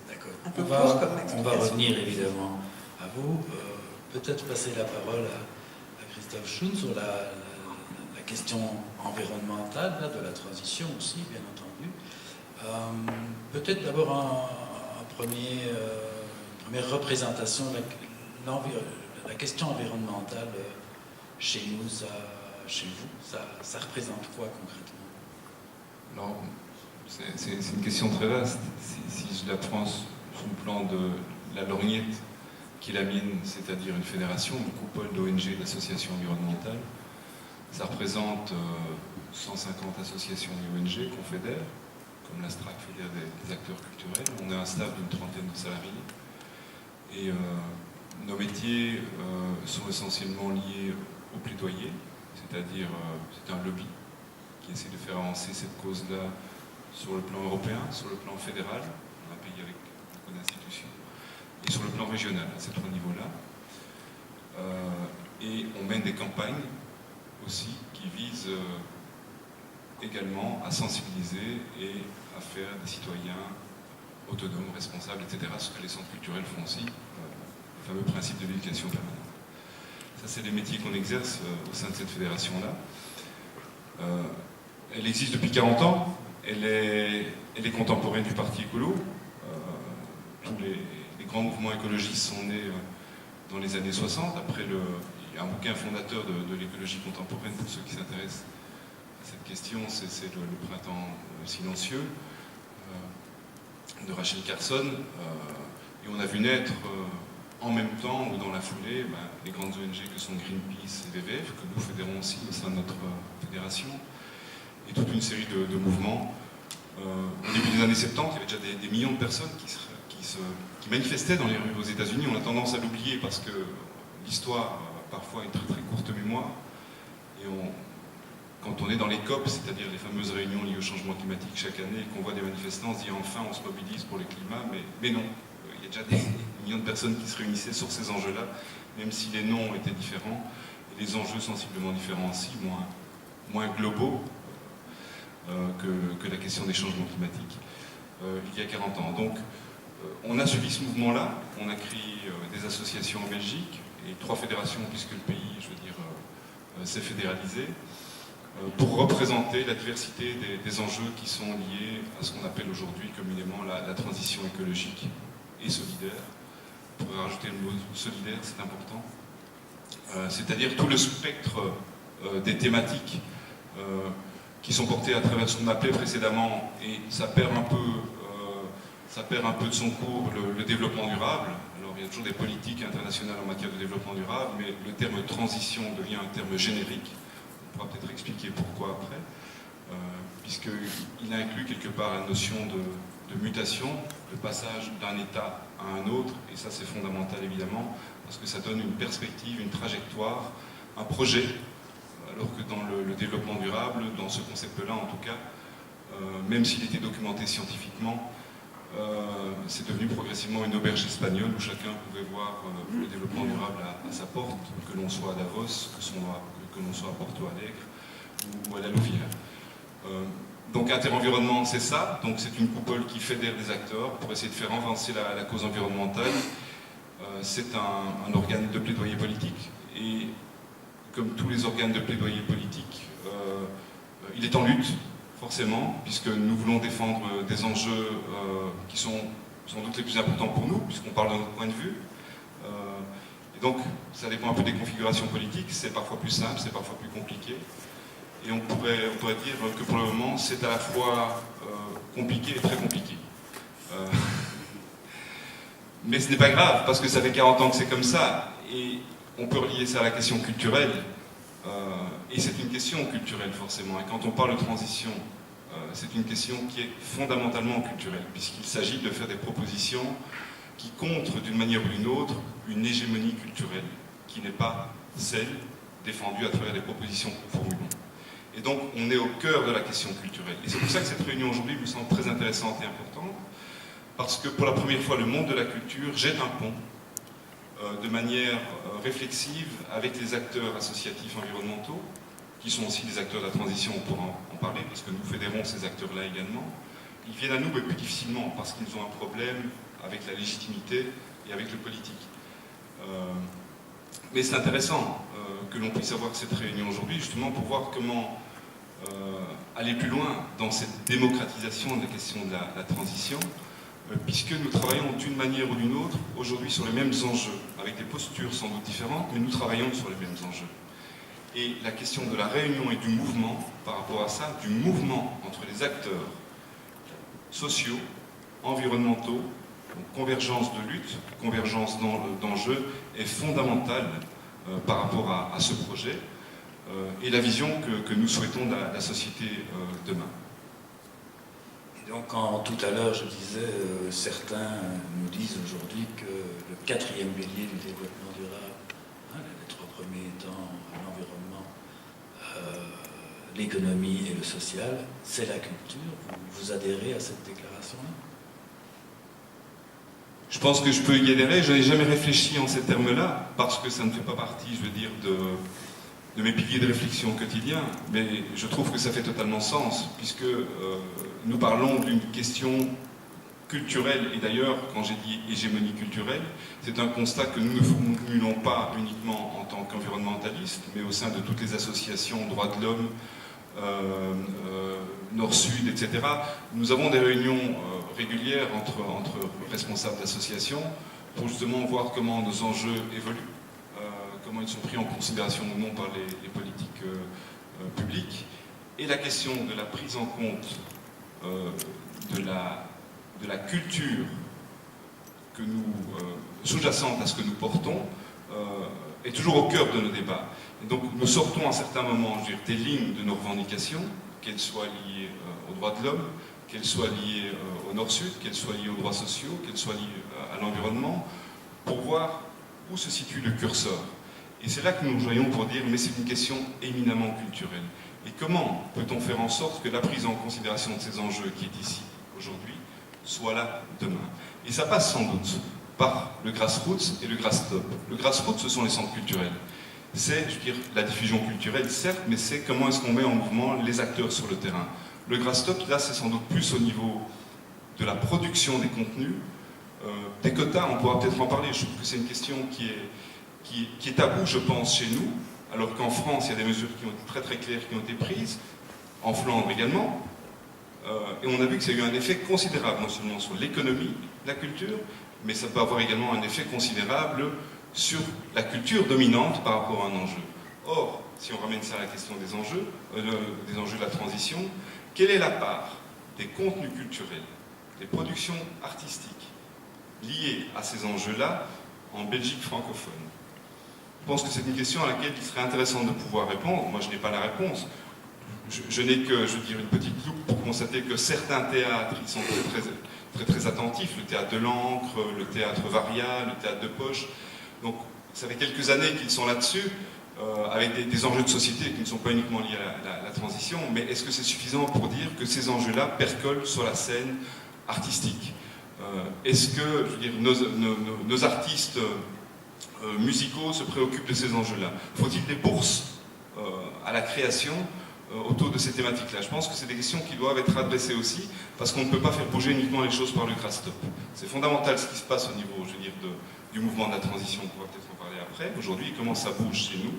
D'accord. un peu court comme explication. On va revenir évidemment à vous. Peut-être passer la parole à Christophe Schun sur la question environnementale, là, de la transition aussi, bien entendu. Peut-être d'abord une première représentation de la question environnementale chez nous, chez vous, ça représente quoi concrètement? Alors, c'est une question très vaste. Si je la prends sous le plan de la lorgnette qui est la mienne, c'est-à-dire une fédération, une coupole d'ONG, d'associations environnementales, ça représente 150 associations et ONG qu'on fédère, comme l'ASTRAC fédère des acteurs culturels. On a un staff d'une trentaine de salariés. Et nos métiers sont essentiellement liés au plaidoyer, c'est-à-dire c'est un lobby qui essaie de faire avancer cette cause-là sur le plan européen, sur le plan fédéral, un pays avec beaucoup d'institutions, et sur le plan régional, à ces trois niveaux-là. Et on mène des campagnes aussi qui visent également à sensibiliser et à faire des citoyens autonomes, responsables, etc. Ce que les centres culturels font aussi, le fameux principe de l'éducation permanente. Ça, c'est les métiers qu'on exerce au sein de cette fédération-là. Elle existe depuis 40 ans. Elle est contemporaine du Parti écolo. Tous les grands mouvements écologistes sont nés dans les années 60. Après, il y a un bouquin fondateur de l'écologie contemporaine, pour ceux qui s'intéressent à cette question, c'est le Printemps silencieux de Rachel Carson. Et on a vu naître en même temps ou dans la foulée les grandes ONG que sont Greenpeace et WWF, que nous fédérons aussi au sein de notre fédération, et toute une série de mouvements. Au début des années 70, il y avait déjà des millions de personnes qui manifestaient dans les rues aux États-Unis. On a tendance à l'oublier parce que l'histoire a parfois une très très courte mémoire. Et quand on est dans les COP, c'est-à-dire les fameuses réunions liées au changement climatique chaque année, et qu'on voit des manifestants, on se dit enfin on se mobilise pour le climat, mais non. Il y a déjà des millions de personnes qui se réunissaient sur ces enjeux-là, même si les noms étaient différents, et les enjeux sensiblement différents aussi, moins globaux que la question des changements climatiques, il y a 40 ans. Donc, on a suivi ce mouvement-là, on a créé des associations en Belgique, et 3 fédérations, puisque le pays, je veux dire, s'est fédéralisé, pour représenter la diversité des enjeux qui sont liés à ce qu'on appelle aujourd'hui communément la transition écologique et solidaire. On pourrait rajouter le mot solidaire, c'est important. C'est-à-dire tout le spectre des thématiques qui sont portées à travers ce qu'on appelait précédemment, et ça perd un peu de son cours, le développement durable. Alors il y a toujours des politiques internationales en matière de développement durable, mais le terme transition devient un terme générique. On pourra peut-être expliquer pourquoi après, puisqu'il inclut quelque part la notion de mutation, le passage d'un état à un autre, et ça c'est fondamental évidemment, parce que ça donne une perspective, une trajectoire, un projet, alors que dans le développement durable, dans ce concept-là en tout cas, même s'il était documenté scientifiquement, c'est devenu progressivement une auberge espagnole où chacun pouvait voir le développement durable à sa porte, que l'on soit à Davos, que l'on soit à Porto Alegre ou à la Louvière. Donc Interenvironnement, c'est ça, donc c'est une coupole qui fédère des acteurs pour essayer de faire avancer la cause environnementale. C'est un organe de plaidoyer politique, et comme tous les organes de plaidoyer politique, il est en lutte, forcément, puisque nous voulons défendre des enjeux qui sont sans doute les plus importants pour nous, puisqu'on parle de notre point de vue. Et donc, ça dépend un peu des configurations politiques, c'est parfois plus simple, c'est parfois plus compliqué. Et on pourrait dire que pour le moment, c'est à la fois compliqué et très compliqué. Mais ce n'est pas grave, parce que ça fait 40 ans que c'est comme ça, et on peut relier ça à la question culturelle, et c'est une question culturelle forcément, et quand on parle de transition, c'est une question qui est fondamentalement culturelle, puisqu'il s'agit de faire des propositions qui contrent d'une manière ou d'une autre une hégémonie culturelle, qui n'est pas celle défendue à travers les propositions que nous formulons. Et donc on est au cœur de la question culturelle, et c'est pour ça que cette réunion aujourd'hui me semble très intéressante et importante, parce que pour la première fois le monde de la culture jette un pont de manière réflexive avec les acteurs associatifs environnementaux, qui sont aussi des acteurs de la transition, on pourra en parler, parce que nous fédérons ces acteurs-là également, ils viennent à nous, mais plus difficilement, parce qu'ils ont un problème avec la légitimité et avec le politique. Mais c'est intéressant que l'on puisse avoir cette réunion aujourd'hui, justement pour voir comment aller plus loin dans cette démocratisation de la question de la transition, puisque nous travaillons d'une manière ou d'une autre aujourd'hui sur les mêmes enjeux, avec des postures sans doute différentes, mais nous travaillons sur les mêmes enjeux. Et la question de la réunion et du mouvement, par rapport à ça, du mouvement entre les acteurs sociaux, environnementaux, donc convergence de lutte, convergence d'enjeux, est fondamentale par rapport à ce projet et la vision que nous souhaitons de la société demain. Et donc, quand tout à l'heure je disais, certains nous disent aujourd'hui que le 4e pilier du développement durable, les 3 premiers étant l'environnement, l'économie et le social, c'est la culture. Vous adhérez à cette déclaration-là? Je pense que je peux y adhérer. Je n'ai jamais réfléchi en ces termes-là, parce que ça ne fait pas partie, je veux dire, de mes piliers de réflexion quotidien, mais je trouve que ça fait totalement sens, puisque nous parlons d'une question culturelle, et d'ailleurs, quand j'ai dit hégémonie culturelle, c'est un constat que nous ne formulons pas uniquement en tant qu'environnementalistes, mais au sein de toutes les associations droits de l'homme, Nord-Sud, etc. Nous avons des réunions régulières entre responsables d'associations pour justement voir comment nos enjeux évoluent, comment ils sont pris en considération ou non par les politiques publiques, et la question de la prise en compte de la culture que nous, sous-jacente à ce que nous portons, est toujours au cœur de nos débats. Et donc nous sortons à certains moments, je veux dire, des lignes de nos revendications, qu'elles soient liées aux droits de l'homme, qu'elles soient liées au Nord-Sud, qu'elles soient liées aux droits sociaux, qu'elles soient liées à l'environnement, pour voir où se situe le curseur. Et c'est là que nous voyons pour dire, mais c'est une question éminemment culturelle. Et comment peut-on faire en sorte que la prise en considération de ces enjeux qui est ici, aujourd'hui, soit là demain? Et ça passe sans doute par le grassroots et le grass-top. Le grassroots, ce sont les centres culturels. C'est, je veux dire, la diffusion culturelle, certes, mais c'est comment est-ce qu'on met en mouvement les acteurs sur le terrain. Le grass-top, là, c'est sans doute plus au niveau de la production des contenus. Des quotas, on pourra peut-être en parler. Je trouve que c'est une question qui est tabou, je pense, chez nous, alors qu'en France, il y a des mesures qui ont été très très claires, qui ont été prises, en Flandre également, et on a vu que ça a eu un effet considérable, non seulement sur l'économie, la culture, mais ça peut avoir également un effet considérable sur la culture dominante par rapport à un enjeu. Or, si on ramène ça à la question des enjeux de la transition, quelle est la part des contenus culturels, des productions artistiques liées à ces enjeux-là en Belgique francophone? Je pense que c'est une question à laquelle il serait intéressant de pouvoir répondre. Moi, je n'ai pas la réponse. Je n'ai que, je veux dire, une petite loupe pour constater que certains théâtres, ils sont très attentifs. Le théâtre de l'Ancre, le théâtre Varia, le théâtre de Poche. Donc, ça fait quelques années qu'ils sont là-dessus, avec des enjeux de société qui ne sont pas uniquement liés à la transition. Mais est-ce que c'est suffisant pour dire que ces enjeux-là percolent sur la scène artistique? Est-ce que, je veux dire, nos artistes musicaux se préoccupent de ces enjeux-là? Faut-il des bourses à la création autour de ces thématiques-là? Je pense que c'est des questions qui doivent être adressées aussi, parce qu'on ne peut pas faire bouger uniquement les choses par le grass-top. C'est fondamental ce qui se passe au niveau, je veux dire, du mouvement de la transition, on pourra peut-être en parler après. Aujourd'hui, comment ça bouge chez nous,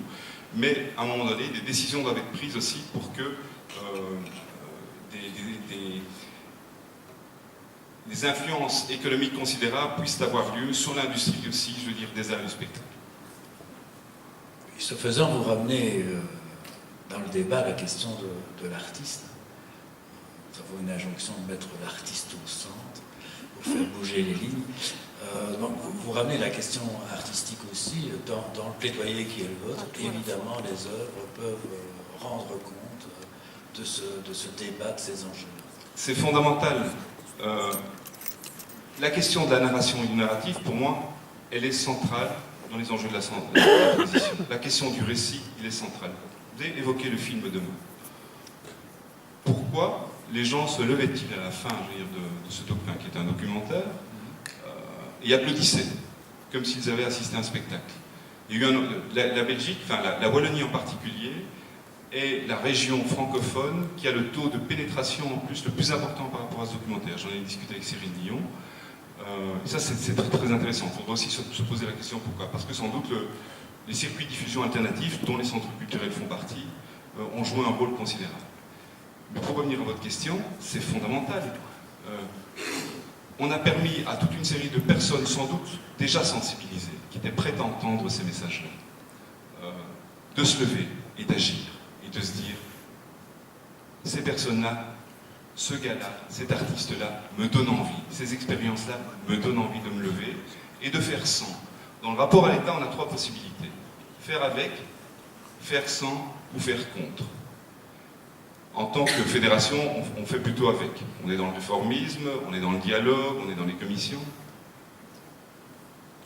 mais à un moment donné, des décisions doivent être prises aussi pour que des influences économiques considérables puissent avoir lieu sur l'industrie aussi, je veux dire, des arts et du spectacle. Ce faisant, vous ramenez dans le débat la question de l'artiste. Nous avons une injonction de mettre l'artiste au centre pour faire bouger les lignes. Donc vous ramenez la question artistique aussi dans le plaidoyer qui est le vôtre. Évidemment, les œuvres peuvent rendre compte de ce débat, de ces enjeux. C'est fondamental. La question de la narration et du narratif, pour moi, elle est centrale dans les enjeux de la transition. La question du récit, il est central. Vous avez évoqué le film Demain. Pourquoi les gens se levaient-ils à la fin, je veux dire, de ce documentaire, qui est un documentaire, et applaudissaient, comme s'ils avaient assisté à un spectacle? Il y a eu la Belgique, enfin la Wallonie en particulier, est la région francophone qui a le taux de pénétration en plus le plus important par rapport à ce documentaire. J'en ai discuté avec Cyril Dion. Ça, c'est très, très intéressant. Il faudra aussi se poser la question pourquoi. Parce que sans doute, les circuits de diffusion alternatifs, dont les centres culturels font partie, ont joué un rôle considérable. Mais pour revenir à votre question, c'est fondamental. On a permis à toute une série de personnes, sans doute déjà sensibilisées, qui étaient prêtes à entendre ces messages-là, de se lever et d'agir, et de se dire, ces personnes-là, ce gars-là, cet artiste-là me donne envie, ces expériences-là me donnent envie de me lever et de faire sans. Dans le rapport à l'État, on a 3 possibilités. Faire avec, faire sans ou faire contre. En tant que fédération, on fait plutôt avec. On est dans le réformisme, on est dans le dialogue, on est dans les commissions.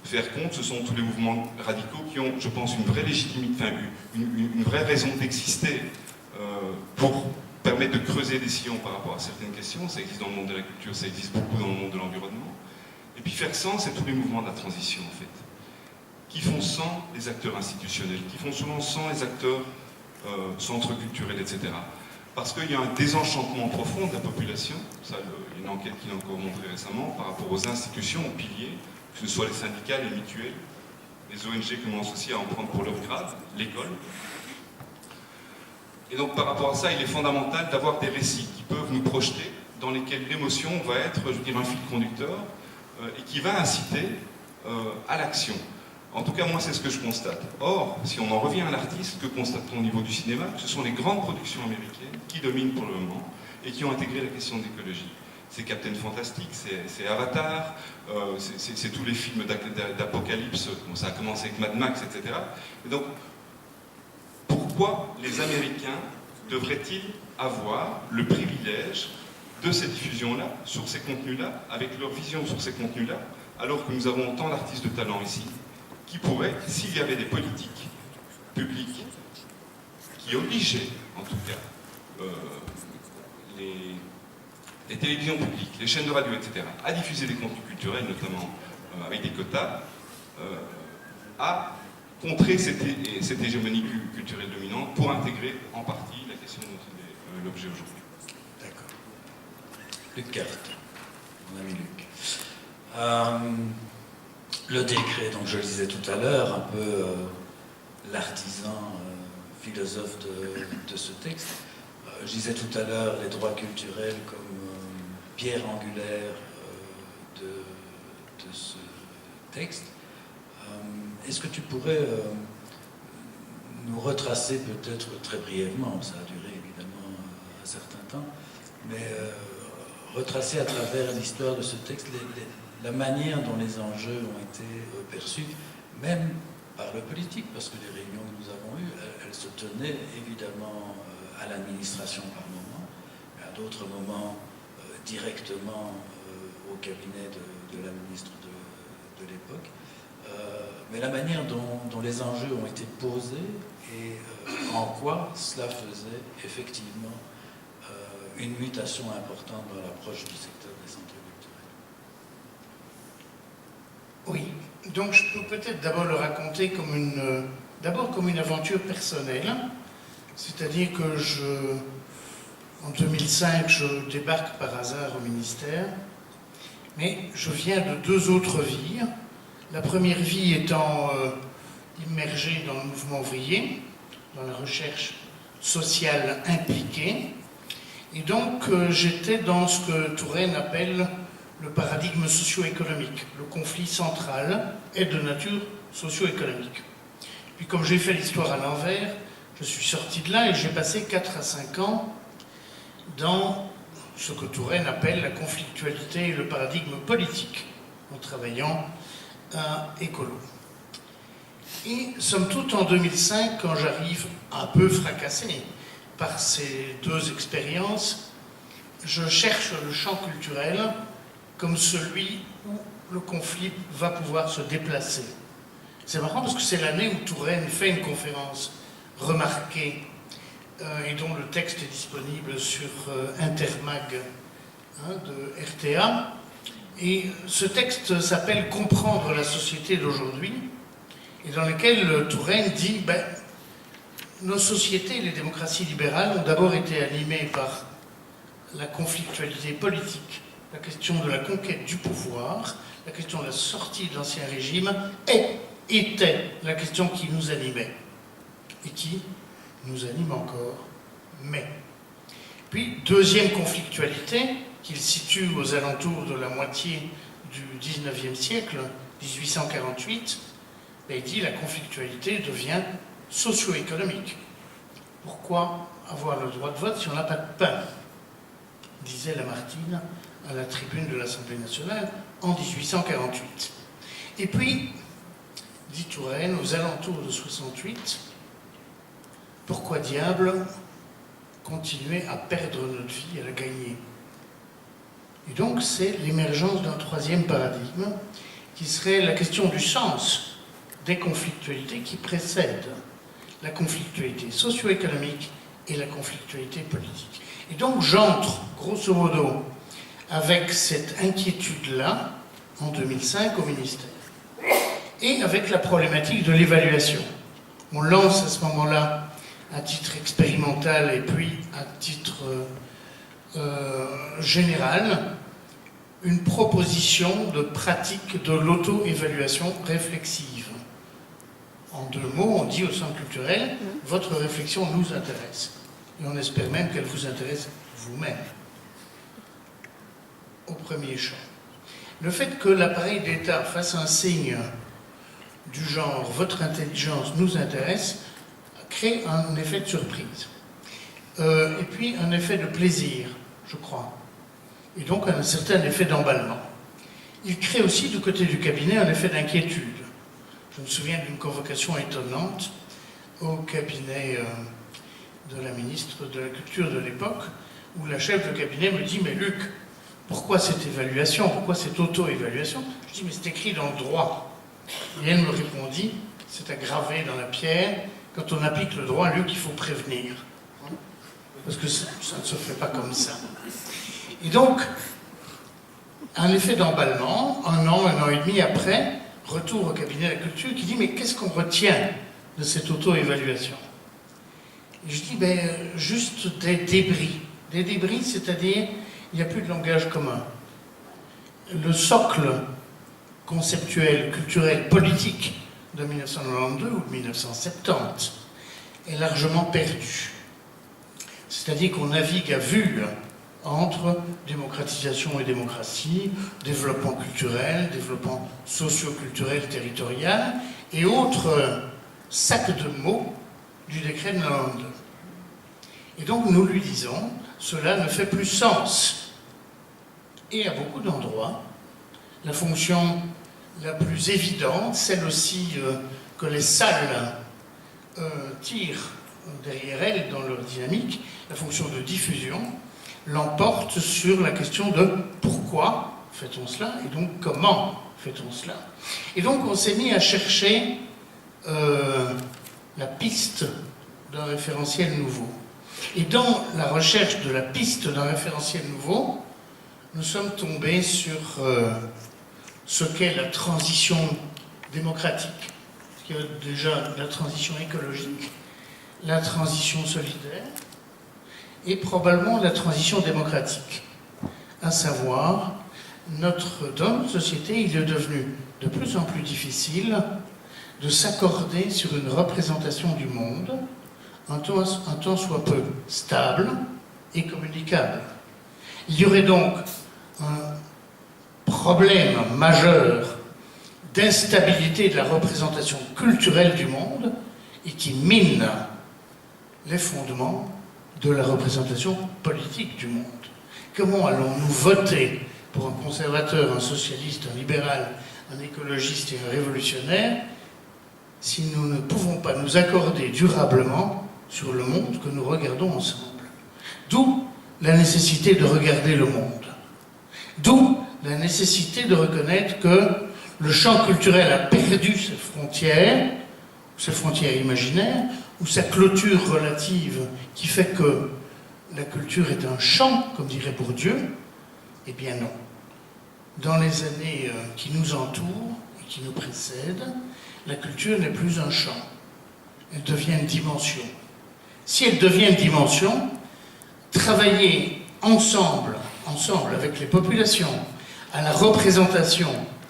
Faire contre, ce sont tous les mouvements radicaux qui ont, je pense, une vraie légitimité, enfin, une vraie raison d'exister pour permettre de creuser des sillons par rapport à certaines questions. Ça existe dans le monde de la culture, ça existe beaucoup dans le monde de l'environnement. Et puis faire sans, c'est tous les mouvements de la transition, en fait, qui font sans les acteurs institutionnels, qui font souvent sans les acteurs centres culturels, etc. Parce qu'il y a un désenchantement profond de la population, ça, il y a une enquête qui l'a encore montré récemment, par rapport aux institutions, aux piliers, que ce soit les syndicats, les mutuelles, les ONG commencent aussi à en prendre pour leur grade, l'école. Et donc par rapport à ça, il est fondamental d'avoir des récits qui peuvent nous projeter, dans lesquels l'émotion va être, je veux dire, un fil conducteur, et qui va inciter à l'action. En tout cas, moi, c'est ce que je constate. Or, si on en revient à l'artiste, que constate-t-on au niveau du cinéma? Ce sont les grandes productions américaines qui dominent pour le moment et qui ont intégré la question d'écologie. C'est Captain Fantastic, c'est Avatar, c'est tous les films d'apocalypse, ça a commencé avec Mad Max, etc. Et donc, pourquoi les Américains devraient-ils avoir le privilège de ces diffusions-là, sur ces contenus-là, avec leur vision sur ces contenus-là, alors que nous avons autant d'artistes de talent ici, qui pourraient, s'il y avait des politiques publiques qui obligeaient, en tout cas, les télévisions publiques, les chaînes de radio, etc., à diffuser des contenus culturels, notamment avec des quotas, à contrer cette hégémonie culturelle dominante pour intégrer en partie la question dont il est l'objet aujourd'hui. D'accord. Luc Carte, mon ami Luc. Le décret, donc je le disais tout à l'heure, un peu l'artisan philosophe de ce texte. Je disais tout à l'heure les droits culturels comme pierre angulaire de ce texte. Est-ce que tu pourrais nous retracer peut-être très brièvement, ça a duré évidemment un certain temps, mais retracer à travers l'histoire de ce texte la manière dont les enjeux ont été perçus, même par le politique, parce que les réunions que nous avons eues, elles se tenaient évidemment à l'administration par moment, mais à d'autres moments directement au cabinet de la ministre de l'époque. Mais la manière dont les enjeux ont été posés et en quoi cela faisait effectivement une mutation importante dans l'approche du secteur des centres culturels. Oui, donc je peux peut-être d'abord le raconter comme une aventure personnelle, c'est-à-dire que en 2005, je débarque par hasard au ministère, mais je viens de 2 autres vies. La première vie étant immergée dans le mouvement ouvrier, dans la recherche sociale impliquée, et donc j'étais dans ce que Touraine appelle le paradigme socio-économique. Le conflit central est de nature socio-économique. Puis comme j'ai fait l'histoire à l'envers, je suis sorti de là et j'ai passé 4 à 5 ans dans ce que Touraine appelle la conflictualité et le paradigme politique, en travaillant à Écolo. Et somme toute, en 2005, quand j'arrive un peu fracassé par ces 2 expériences, je cherche le champ culturel comme celui où le conflit va pouvoir se déplacer. C'est marrant parce que c'est l'année où Touraine fait une conférence remarquée et dont le texte est disponible sur Intermag de RTA. Et ce texte s'appelle « Comprendre la société d'aujourd'hui » et dans lequel Touraine dit nos sociétés, les démocraties libérales, ont d'abord été animées par la conflictualité politique, la question de la conquête du pouvoir, la question de la sortie de l'ancien régime, était la question qui nous animait, et qui nous anime encore. Mais, puis, deuxième conflictualité, qu'il situe aux alentours de la moitié du XIXe siècle, 1848, il dit la conflictualité devient socio-économique. Pourquoi avoir le droit de vote si on n'a pas de pain, disait Lamartine à la tribune de l'Assemblée nationale en 1848. Et puis, dit Touraine, aux alentours de 68, pourquoi diable continuer à perdre notre vie, à la gagner? Et donc, c'est l'émergence d'un troisième paradigme qui serait la question du sens des conflictualités qui précèdent la conflictualité socio-économique et la conflictualité politique. Et donc, j'entre, grosso modo, avec cette inquiétude-là, en 2005, au ministère, et avec la problématique de l'évaluation. On lance à ce moment-là, à titre expérimental et puis à titre général, une proposition de pratique de l'auto-évaluation réflexive. En deux mots, on dit au centre culturel, votre réflexion nous intéresse. Et on espère même qu'elle vous intéresse vous-même, au premier champ. Le fait que l'appareil d'État fasse un signe du genre « votre intelligence nous intéresse » crée un effet de surprise. Et puis un effet de plaisir, je crois. Et donc un certain effet d'emballement. Il crée aussi du côté du cabinet un effet d'inquiétude. Je me souviens d'une convocation étonnante au cabinet de la ministre de la Culture de l'époque, où la chef de cabinet me dit « Mais Luc, pourquoi cette évaluation? Pourquoi cette auto-évaluation ?» Je dis « Mais c'est écrit dans le droit. » Et elle me répondit « C'est aggravé dans la pierre. Quand on applique le droit, Luc, il faut prévenir. Parce que ça ne se fait pas comme ça. » Et donc, un effet d'emballement, un an et demi après, retour au cabinet de la culture, qui dit « Mais qu'est-ce qu'on retient de cette auto-évaluation ?» Et je dis « Juste des débris. » Des débris, c'est-à-dire, il n'y a plus de langage commun. Le socle conceptuel, culturel, politique de 1992 ou de 1970 est largement perdu. C'est-à-dire qu'on navigue à vue entre démocratisation et démocratie, développement culturel, développement socio-culturel territorial et autres sacs de mots du décret de 92. Et donc nous lui disons, cela ne fait plus sens. Et à beaucoup d'endroits, la fonction la plus évidente, celle aussi que les salles tirent derrière elles dans leur dynamique, la fonction de diffusion, l'emporte sur la question de pourquoi fait-on cela et donc comment fait-on cela. Et donc on s'est mis à chercher la piste d'un référentiel nouveau. Et dans la recherche de la piste d'un référentiel nouveau, nous sommes tombés sur ce qu'est la transition démocratique. Il y a déjà la transition écologique, la transition solidaire et probablement la transition démocratique. À savoir, dans notre société, il est devenu de plus en plus difficile de s'accorder sur une représentation du monde un tant soit peu stable et communicable. Il y aurait donc un problème majeur d'instabilité de la représentation culturelle du monde et qui mine les fondements de la représentation politique du monde. Comment allons-nous voter pour un conservateur, un socialiste, un libéral, un écologiste et un révolutionnaire si nous ne pouvons pas nous accorder durablement sur le monde que nous regardons ensemble? D'où la nécessité de regarder le monde. D'où la nécessité de reconnaître que le champ culturel a perdu ses frontières imaginaires, ou sa clôture relative qui fait que la culture est un champ, comme dirait Bourdieu. Eh bien non. Dans les années qui nous entourent et qui nous précèdent, la culture n'est plus un champ. Elle devient une dimension. si elle devient une dimension, travailler ensemble avec les populations, à la représentation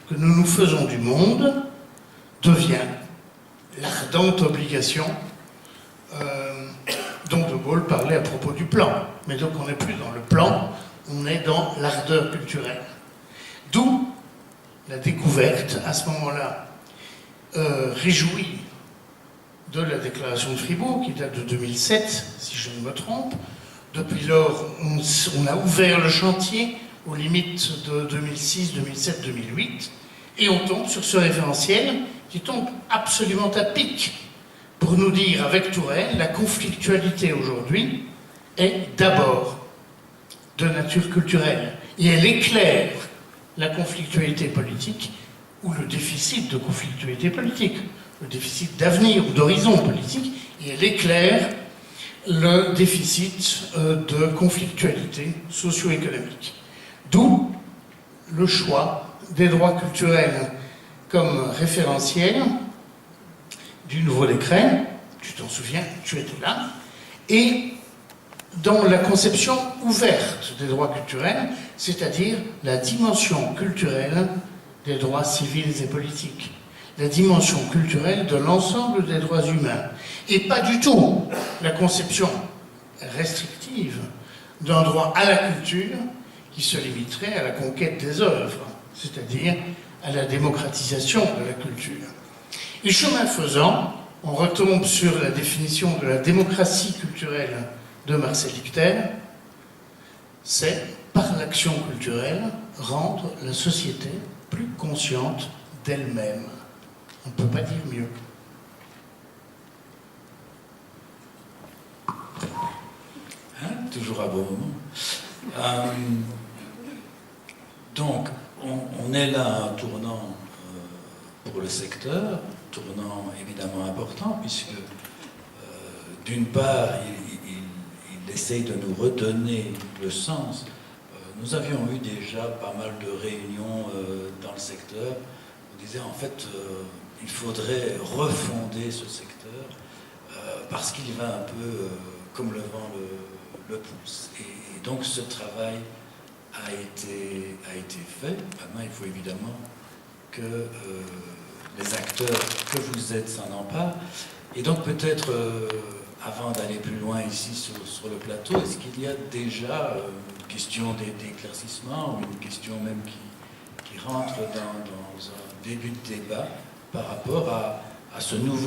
que nous nous faisons du monde, devient l'ardente obligation dont De Gaulle parlait à propos du plan. Mais donc on n'est plus dans le plan, on est dans l'ardeur culturelle. D'où la découverte, à ce moment-là, réjouie de la déclaration de Fribourg, qui date de 2007, si je ne me trompe. Depuis lors, on a ouvert le chantier aux limites de 2006, 2007, 2008, et on tombe sur ce référentiel qui tombe absolument à pic pour nous dire, avec Touraine, la conflictualité aujourd'hui est d'abord de nature culturelle, et elle éclaire la conflictualité politique ou le déficit de conflictualité politique, le déficit d'avenir ou d'horizon politique, et elle éclaire le déficit de conflictualité socio-économique. D'où le choix des droits culturels comme référentiel du nouveau décret, tu t'en souviens, tu étais là, et dans la conception ouverte des droits culturels, c'est-à-dire la dimension culturelle des droits civils et politiques, la dimension culturelle de l'ensemble des droits humains, et pas du tout la conception restrictive d'un droit à la culture qui se limiterait à la conquête des œuvres, c'est-à-dire à la démocratisation de la culture. Et chemin faisant, on retombe sur la définition de la démocratie culturelle de Marcel Lichter, c'est, par l'action culturelle, rendre la société plus consciente d'elle-même. On ne peut pas dire mieux. Hein, toujours à bon moment. Donc, on est là à un tournant pour le secteur, tournant évidemment important, puisque d'une part, il essaye de nous redonner le sens. Nous avions eu déjà pas mal de réunions dans le secteur. On disait en fait, il faudrait refonder ce secteur parce qu'il va un peu comme le vent le pousse. Et donc ce travail a été fait. Maintenant, il faut évidemment que les acteurs que vous êtes s'en emparent. Et donc peut-être, avant d'aller plus loin ici sur le plateau, est-ce qu'il y a déjà une question d'éclaircissement ou une question même qui rentre dans un début de débat par rapport à ce nouveau